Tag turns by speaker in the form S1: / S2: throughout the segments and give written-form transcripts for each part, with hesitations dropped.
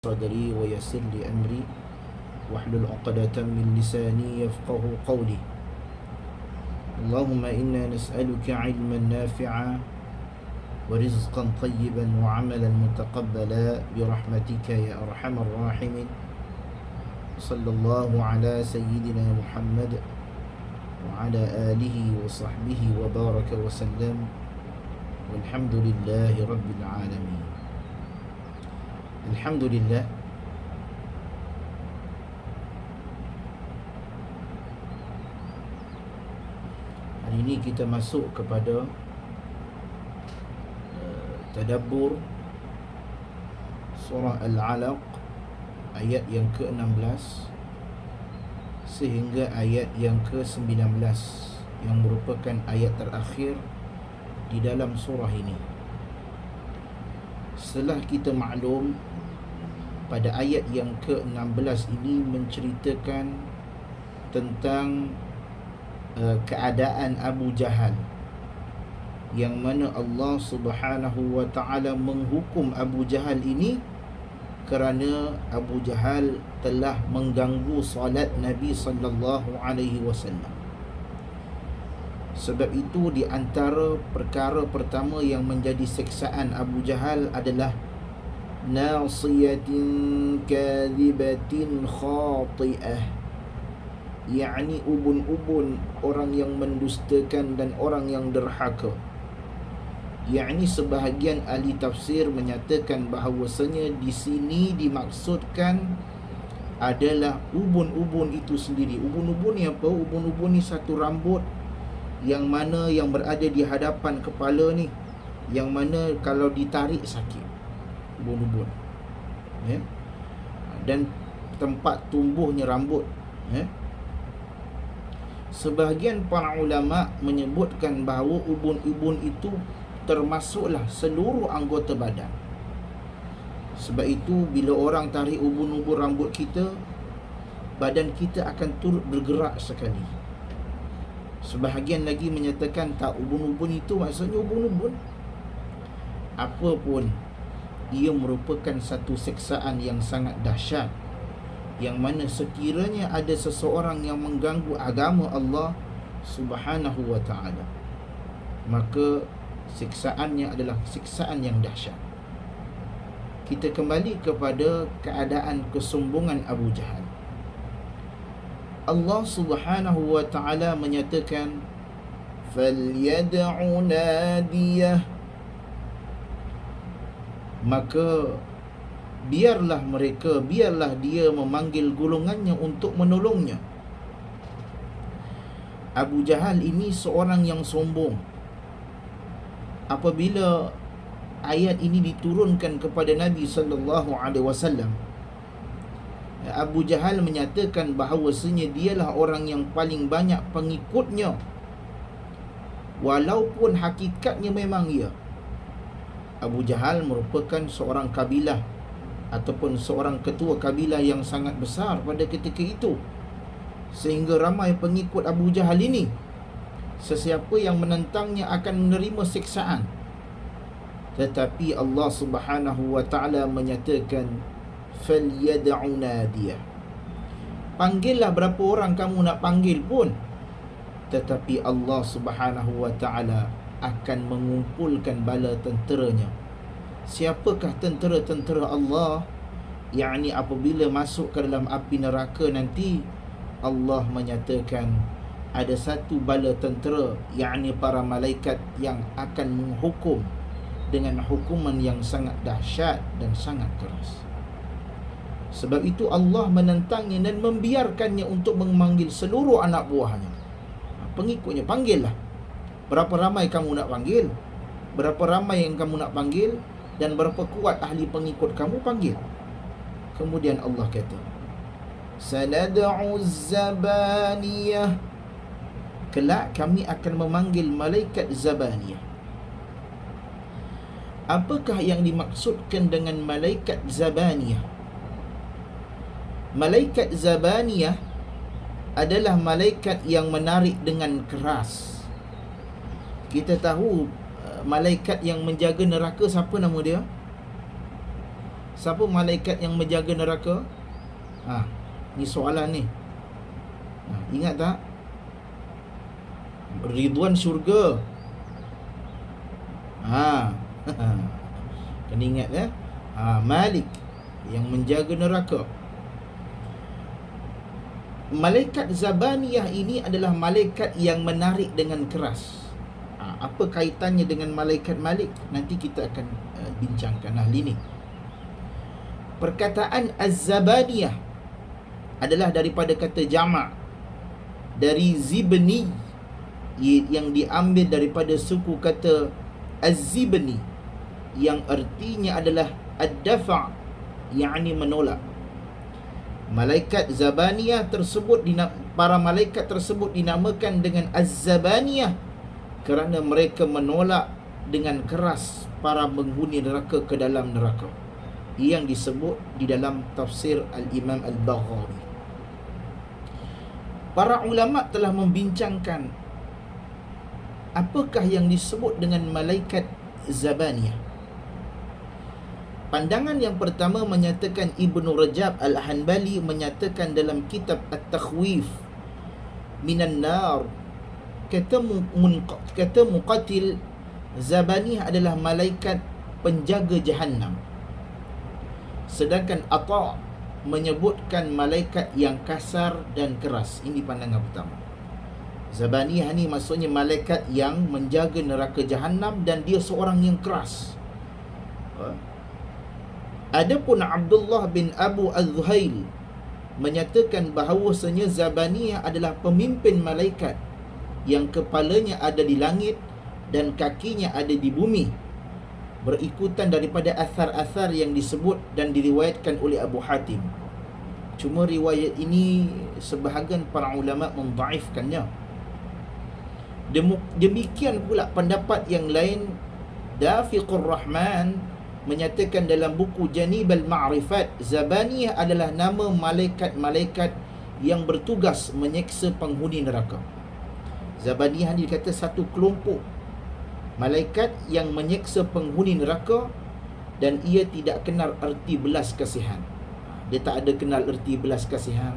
S1: صدري ويسر لي أمري واحلل عقدة من لساني يفقه قولي. اللهم إنا نسألك علما نافعا ورزقا طيبا وعملا متقبلا برحمتك يا أرحم الراحمين. صلى الله على سيدنا محمد وعلى آله وصحبه وبارك وسلم والحمد لله رب العالمين. Alhamdulillah, hari ini kita masuk kepada tadabbur surah Al-Alaq ayat yang ke-16 sehingga ayat yang ke-19 yang merupakan ayat terakhir di dalam surah ini. Setelah kita maklum pada ayat yang ke-16 ini menceritakan tentang keadaan Abu Jahal, yang mana Allah Subhanahu wa ta'ala menghukum Abu Jahal ini kerana Abu Jahal telah mengganggu solat Nabi sallallahu alaihi wasallam. Sebab itu di antara perkara pertama yang menjadi siksaan Abu Jahal adalah nasiyatin kadhibatin khati'ah, yakni ubun-ubun orang yang mendustakan dan orang yang derhaka. Yakni sebahagian ahli tafsir menyatakan bahawasanya di sini dimaksudkan adalah ubun-ubun itu sendiri. Ubun-ubun ni apa? Ubun-ubun ni satu rambut yang mana yang berada di hadapan kepala ni, yang mana kalau ditarik sakit, ubun-ubun, ya? Dan tempat tumbuhnya rambut, ya? Sebahagian para ulama menyebutkan bahawa ubun-ubun itu termasuklah seluruh anggota badan. Sebab itu bila orang tarik ubun-ubun rambut kita, badan kita akan turut bergerak sekali. Sebahagian lagi menyatakan tak, ubun-ubun itu maksudnya ubun-ubun apapun, ia merupakan satu siksaan yang sangat dahsyat, yang mana sekiranya ada seseorang yang mengganggu agama Allah Subhanahu wa ta'ala, maka siksaannya adalah siksaan yang dahsyat. Kita kembali kepada keadaan kesombongan Abu Jahal. Allah Subhanahu wa ta'ala menyatakan falyad'u nadiyah, maka biarlah dia memanggil golongannya untuk menolongnya. Abu Jahal ini seorang yang sombong. Apabila ayat ini diturunkan kepada Nabi sallallahu alaihi wasallam, Abu Jahal menyatakan bahawasanya dialah orang yang paling banyak pengikutnya, walaupun hakikatnya memang ia, Abu Jahal merupakan seorang kabilah ataupun seorang ketua kabilah yang sangat besar pada ketika itu, sehingga ramai pengikut Abu Jahal ini. Sesiapa yang menentangnya akan menerima siksaan. Tetapi Allah Subhanahu wa ta'ala menyatakan falyad'u nadiyah, panggillah berapa orang kamu nak panggil pun, tetapi Allah Subhanahu wa ta'ala akan mengumpulkan bala tenteranya. Siapakah tentera-tentera Allah? Yakni apabila masuk ke dalam api neraka nanti, Allah menyatakan ada satu bala tentera, yakni para malaikat yang akan menghukum dengan hukuman yang sangat dahsyat dan sangat keras. Sebab itu Allah menentangnya dan membiarkannya untuk memanggil seluruh anak buahnya, pengikutnya. Panggillah, berapa ramai kamu nak panggil, berapa ramai yang kamu nak panggil, dan berapa kuat ahli pengikut kamu, panggil. Kemudian Allah kata sanad'u zabaniyah, kelak kami akan memanggil malaikat zabaniyah. Apakah yang dimaksudkan dengan malaikat zabaniyah? Malaikat zabaniyah adalah malaikat yang menarik dengan keras. Kita tahu malaikat yang menjaga neraka, siapa nama dia? Siapa malaikat yang menjaga neraka? Ni soalan ni. Ingat tak? Ridwan syurga. Kena ingat ya. Malik yang menjaga neraka. Malaikat Zabaniyah ini adalah malaikat yang menarik dengan keras. Apa kaitannya dengan malaikat Malik? Nanti kita akan bincangkan hal ini. Perkataan Az-Zabaniyah adalah daripada kata jamak dari Zibni, yang diambil daripada suku kata Az-Zibni, yang artinya adalah ad-dafa', yakni menolak. Malaikat Zabaniyah tersebut, para malaikat tersebut dinamakan dengan Az-Zabaniyah kerana mereka menolak dengan keras para penghuni neraka ke dalam neraka, yang disebut di dalam tafsir Al-Imam Al-Baghawi. Para ulama telah membincangkan apakah yang disebut dengan malaikat Zabaniyah. Pandangan yang pertama menyatakan Ibnu Rajab Al-Hanbali menyatakan dalam kitab At-Takhwif Minan Nar, kata Muqatil, Zabaniyah adalah malaikat penjaga Jahannam. Sedangkan Atha menyebutkan malaikat yang kasar dan keras. Ini pandangan pertama. Zabaniyah ni maksudnya malaikat yang menjaga neraka Jahannam dan dia seorang yang keras. Adapun Abdullah bin Abu Az-Zuhail menyatakan bahawasanya Zabaniyah adalah pemimpin malaikat yang kepalanya ada di langit dan kakinya ada di bumi, berikutan daripada asar-asar yang disebut dan diriwayatkan oleh Abu Hatim. Cuma riwayat ini sebahagian para ulama mendhaifkannya. Demikian pula pendapat yang lain. Dafiqur Rahman menyatakan dalam buku Janib al-Ma'rifat, Zabaniyah adalah nama malaikat-malaikat yang bertugas menyeksa penghuni neraka. Zabaniyah ni dikata satu kelompok malaikat yang menyeksa penghuni neraka, dan ia tidak kenal erti belas kasihan. Dia tak ada kenal erti belas kasihan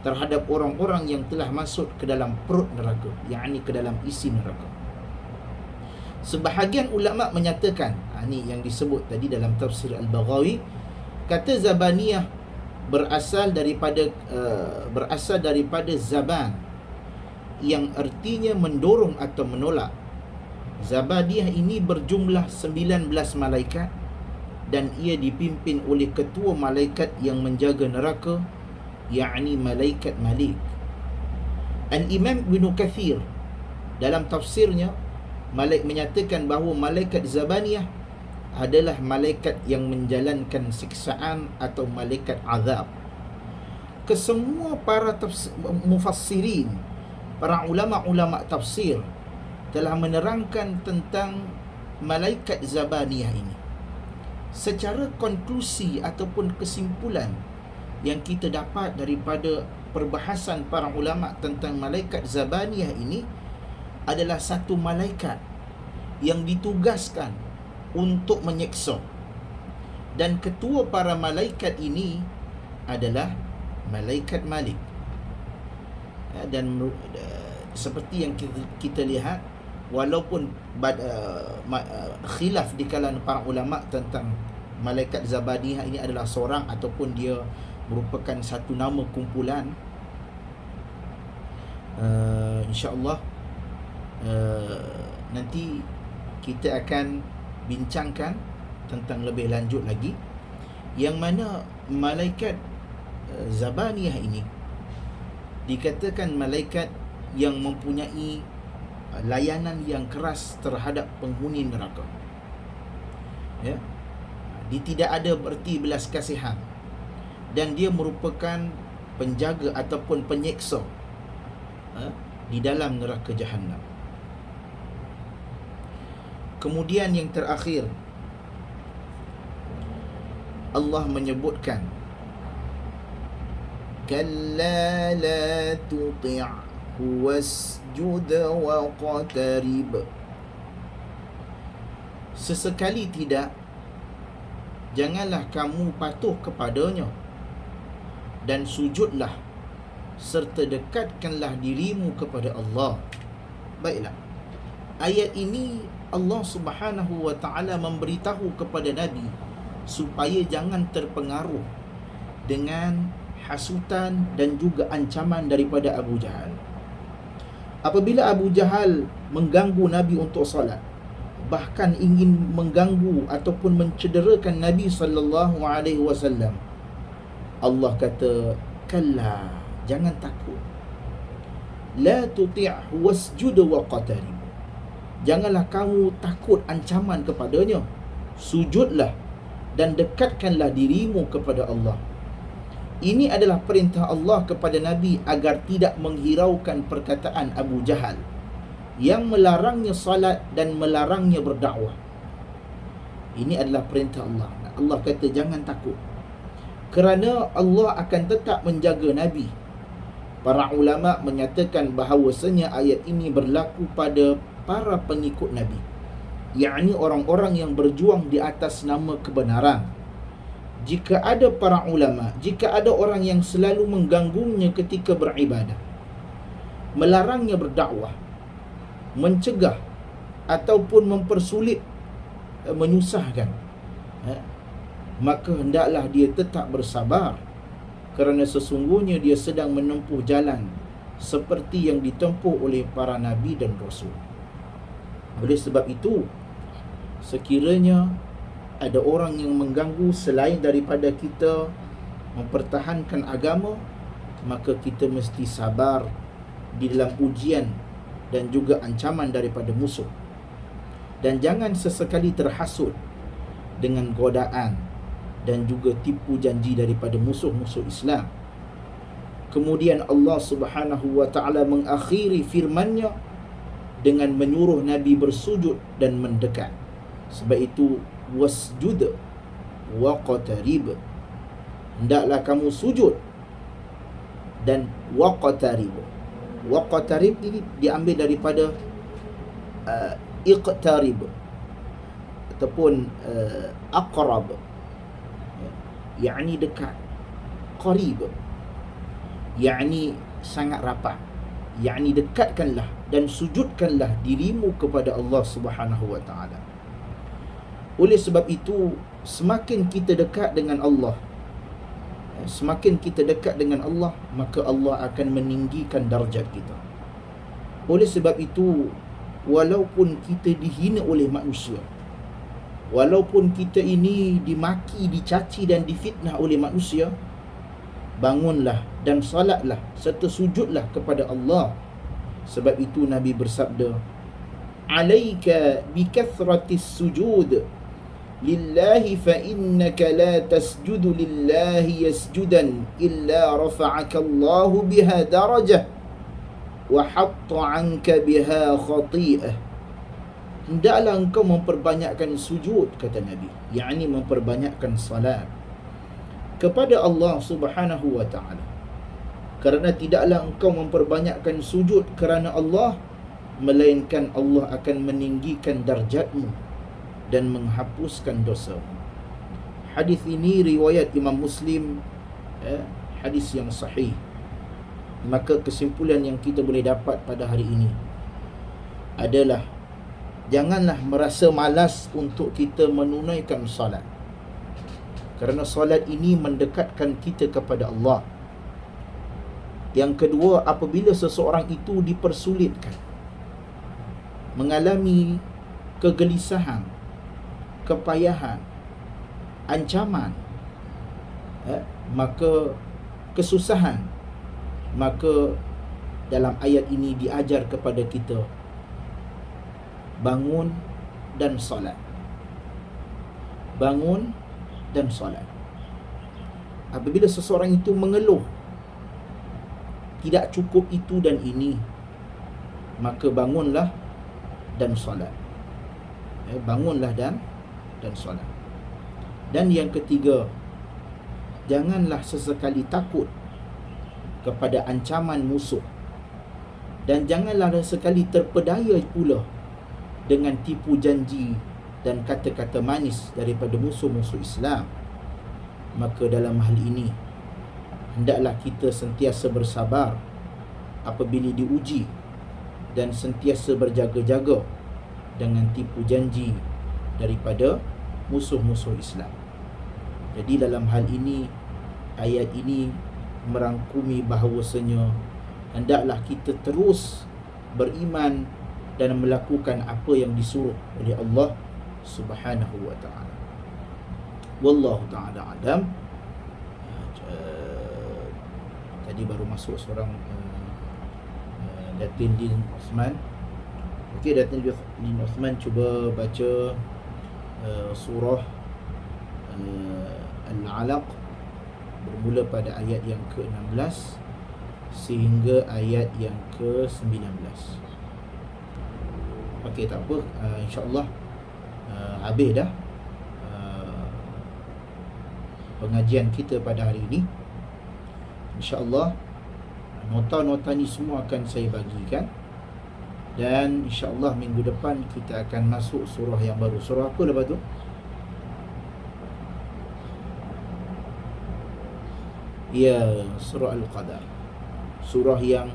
S1: terhadap orang-orang yang telah masuk ke dalam perut neraka, yakni ke dalam isi neraka. Sebahagian ulama menyatakan, ni yang disebut tadi dalam tafsir Al-Baghawi, kata Zabaniyah berasal daripada Zaban, yang artinya mendorong atau menolak. Zabaniyah ini berjumlah 19 malaikat dan ia dipimpin oleh ketua malaikat yang menjaga neraka, yakni malaikat Malik. Al-Imam Ibn Kathir dalam tafsirnya menyatakan bahawa malaikat Zabaniyah adalah malaikat yang menjalankan siksaan atau malaikat azab. Kesemua para mufassirin, para ulama-ulama tafsir telah menerangkan tentang malaikat Zabaniyah ini. Secara konklusi ataupun kesimpulan yang kita dapat daripada perbahasan para ulama tentang malaikat Zabaniyah ini adalah satu malaikat yang ditugaskan untuk menyeksa, dan ketua para malaikat ini adalah malaikat Malik. Dan seperti yang kita lihat, walaupun khilaf di kalangan para ulama tentang malaikat Zabaniyah ini adalah seorang ataupun dia merupakan satu nama kumpulan, insya-Allah nanti kita akan bincangkan tentang lebih lanjut lagi, yang mana malaikat Zabaniyah ini dikatakan malaikat yang mempunyai layanan yang keras terhadap penghuni neraka. Ya, dia tidak ada berarti belas kasihan, dan dia merupakan penjaga ataupun penyeksa di dalam neraka Jahannam. Kemudian yang terakhir, Allah menyebutkan, kalla la tuti'hu wasjud wa qatarib. Sesekali tidak, janganlah kamu patuh kepadanya, dan sujudlah serta dekatkanlah dirimu kepada Allah. Baiklah, ayat ini Allah Subhanahu wa taala memberitahu kepada Nabi supaya jangan terpengaruh dengan hasutan dan juga ancaman daripada Abu Jahal. Apabila Abu Jahal mengganggu Nabi untuk salat, bahkan ingin mengganggu ataupun mencederakan Nabi sallallahu alaihi wasallam, Allah kata, kalla, jangan takut. La tuti'hu wasjud wa qatarib. Janganlah kamu takut ancaman kepadanya. Sujudlah dan dekatkanlah dirimu kepada Allah. Ini adalah perintah Allah kepada Nabi agar tidak menghiraukan perkataan Abu Jahal yang melarangnya salat dan melarangnya berdakwah. Ini adalah perintah Allah. Allah kata jangan takut, kerana Allah akan tetap menjaga Nabi. Para ulama menyatakan bahawasanya ayat ini berlaku pada para pengikut Nabi, yakni orang-orang yang berjuang di atas nama kebenaran. Jika ada para ulama, jika ada orang yang selalu mengganggunya ketika beribadah, melarangnya berdakwah, mencegah ataupun mempersulit, menyusahkan, maka hendaklah dia tetap bersabar, kerana sesungguhnya dia sedang menempuh jalan seperti yang ditempuh oleh para nabi dan rasul. Oleh sebab itu, sekiranya ada orang yang mengganggu selain daripada kita mempertahankan agama, maka kita mesti sabar di dalam ujian dan juga ancaman daripada musuh. Dan jangan sesekali terhasut dengan godaan dan juga tipu janji daripada musuh-musuh Islam. Kemudian Allah Subhanahu wa taala mengakhiri firman-Nya dengan menyuruh Nabi bersujud dan mendekat. Sebab itu wasjud wa qatarib, hendaklah kamu sujud dan waqtarib. Waqtarib ini diambil daripada iqtarib ataupun aqrab, yakni dekat. Qarib yakni sangat rapat, yakni dekatkanlah dan sujudkanlah dirimu kepada Allah Subhanahu wa taala. Oleh sebab itu, semakin kita dekat dengan Allah, semakin kita dekat dengan Allah, maka Allah akan meninggikan darjat kita. Oleh sebab itu, walaupun kita dihina oleh manusia, walaupun kita ini dimaki, dicaci dan difitnah oleh manusia, bangunlah dan salatlah serta sujudlah kepada Allah. Sebab itu Nabi bersabda, alaika bikathratis sujud lillahi fa innaka la tasjudu lillahi yasjudan illa rafa'aka Allahu biha darajah wa hatta 'anka biha khati'ah. Hendaklah engkau memperbanyakkan sujud, kata Nabi, yakni memperbanyakkan salat kepada Allah Subhanahu wa taala. Kerana tidaklah engkau memperbanyakkan sujud kerana Allah, melainkan Allah akan meninggikan darjatmu dan menghapuskan dosa. Hadis ini riwayat Imam Muslim, hadis yang sahih. Maka kesimpulan yang kita boleh dapat pada hari ini adalah janganlah merasa malas untuk kita menunaikan salat, kerana salat ini mendekatkan kita kepada Allah. Yang kedua, apabila seseorang itu dipersulitkan, mengalami kegelisahan, kepayahan, ancaman, maka kesusahan, maka dalam ayat ini diajar kepada kita bangun dan solat. Bangun dan solat. Apabila seseorang itu mengeluh tidak cukup itu dan ini, maka bangunlah dan solat. Bangunlah dan solat. Dan yang ketiga, janganlah sesekali takut kepada ancaman musuh, dan janganlah sesekali terpedaya pula dengan tipu janji dan kata-kata manis daripada musuh-musuh Islam. Maka dalam hal ini hendaklah kita sentiasa bersabar apabila diuji dan sentiasa berjaga-jaga dengan tipu janji daripada musuh-musuh Islam. Jadi dalam hal ini, ayat ini merangkumi bahawasanya hendaklah kita terus beriman dan melakukan apa yang disuruh oleh Allah Subhanahu wa ta'ala. Wallahu ta'ala adam. Tadi baru masuk seorang Datin Din Osman. Okey, Datin Din Osman cuba baca surah Al-Alaq bermula pada ayat yang ke-16 sehingga ayat yang ke-19. Okey, tak apa, insya-Allah habis dah pengajian kita pada hari ini. InsyaAllah nota-nota ni semua akan saya bagikan, dan insyaAllah minggu depan kita akan masuk surah yang baru. Surah apa lepas tu? Ya, surah Al-Qadar. Surah yang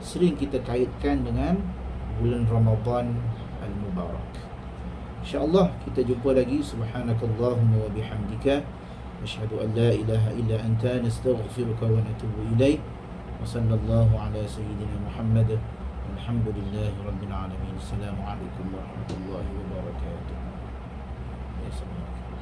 S1: sering kita kaitkan dengan bulan Ramadan Al-Mubarak. InsyaAllah kita jumpa lagi. Subhanakallahumma wa bihamdika, asyhadu an la ilaha illa anta, nastaghfiruka wa natubu ilaik. Wa sallallahu ala sayyidina Muhammad. Alhamdulillahi rabbil alamin. Assalamualaikum warahmatullahi wabarakatuh. Ya, assalamualaikum.